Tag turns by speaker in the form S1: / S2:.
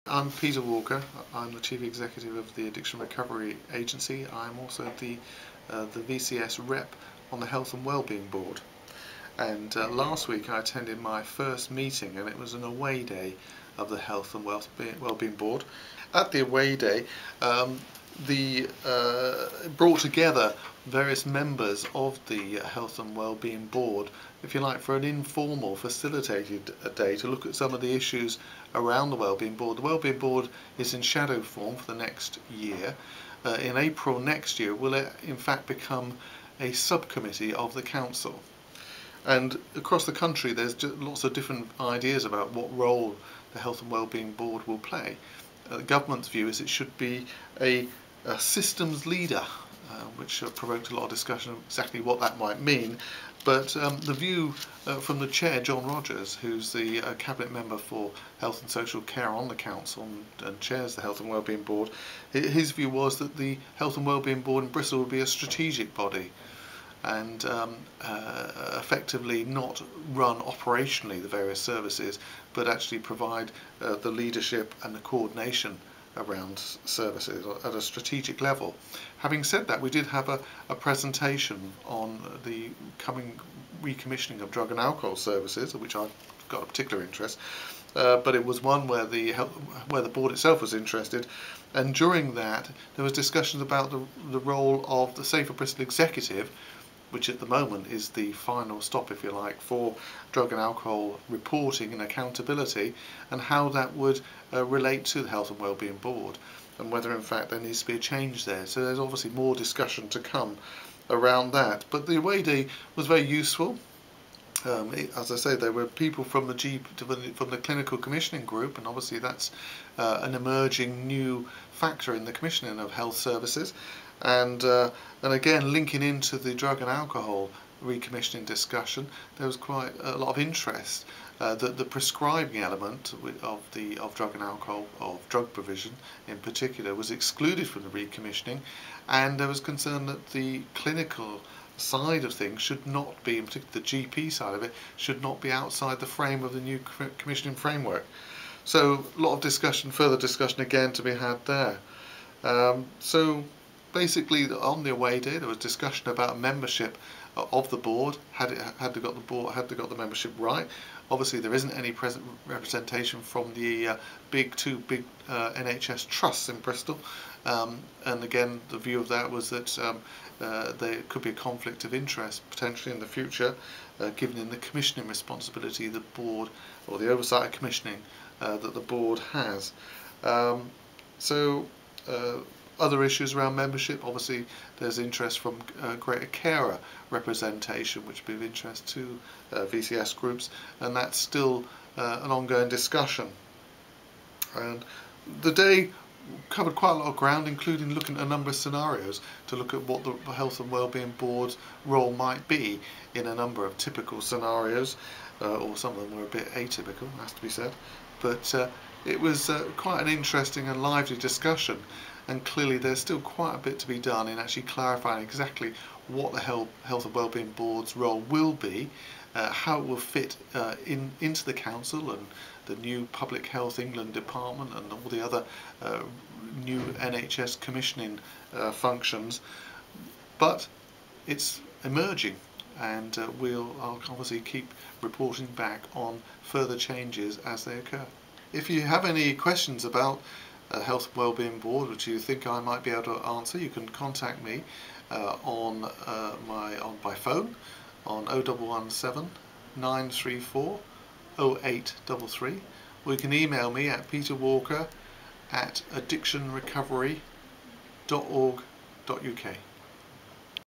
S1: I'm Peter Walker. I'm the Chief Executive of the Addiction Recovery Agency. I'm also the VCS rep on the Health and Wellbeing Board. And last week I attended my first meeting, and it was an away day of the Health and Wellbeing Board. At the away day, brought together various members of the Health and Wellbeing Board, if you like, for an informal, facilitated day to look at some of the issues around the Wellbeing Board. The Wellbeing Board is in shadow form for the next year. In April next year will it in fact become a subcommittee of the Council. And across the country there's lots of different ideas about what role the Health and Wellbeing Board will play. The government's view is it should be a systems leader, which provoked a lot of discussion of exactly what that might mean. But the view from the chair, John Rogers, who's the cabinet member for Health and Social Care on the Council and chairs the Health and Wellbeing Board, his view was that the Health and Wellbeing Board in Bristol would be a strategic body and effectively not run operationally the various services, but actually provide the leadership and the coordination around services at a strategic level. Having said that, we did have a presentation on the coming recommissioning of drug and alcohol services, of which I've got a particular interest, but it was one where the board itself was interested, and during that there was discussions about the role of the Safer Bristol Executive, which at the moment is the final stop, if you like, for drug and alcohol reporting and accountability, and how that would relate to the Health and Wellbeing Board, and whether in fact there needs to be a change there. So there's obviously more discussion to come around that. But the away day was very useful. As I say, there were people from the clinical commissioning group, and obviously that's an emerging new factor in the commissioning of health services, and again linking into the drug and alcohol recommissioning discussion, there was quite a lot of interest that the prescribing element of drug and alcohol, of drug provision in particular, was excluded from the recommissioning, and there was concern that the clinical side of things should not be, in particular the GP side of it, should not be outside the frame of the new commissioning framework. So a lot of discussion, further discussion again to be had there. So basically on the away day there was discussion about membership of the board. Had they got the membership right. Obviously there isn't any present representation from the two big NHS trusts in Bristol, and again the view of that was that there could be a conflict of interest potentially in the future, given in the commissioning responsibility the board, or the oversight of commissioning that the board has. Other issues around membership, obviously there's interest from greater carer representation, which would be of interest to VCS groups, and that's still an ongoing discussion. And the day covered quite a lot of ground, including looking at a number of scenarios to look at what the Health and Wellbeing Board's role might be in a number of typical scenarios, or some of them were a bit atypical, has to be said. But it was quite an interesting and lively discussion, and clearly there's still quite a bit to be done in actually clarifying exactly what the Health and Wellbeing Board's role will be, how it will fit into the Council and the new Public Health England Department and all the other new NHS commissioning functions. But it's emerging, and I'll obviously keep reporting back on further changes as they occur. If you have any questions about Health and Wellbeing Board which you think I might be able to answer, you can contact me on by phone on 0117 934 0833, or you can email me at peterwalker@addictionrecovery.org.uk.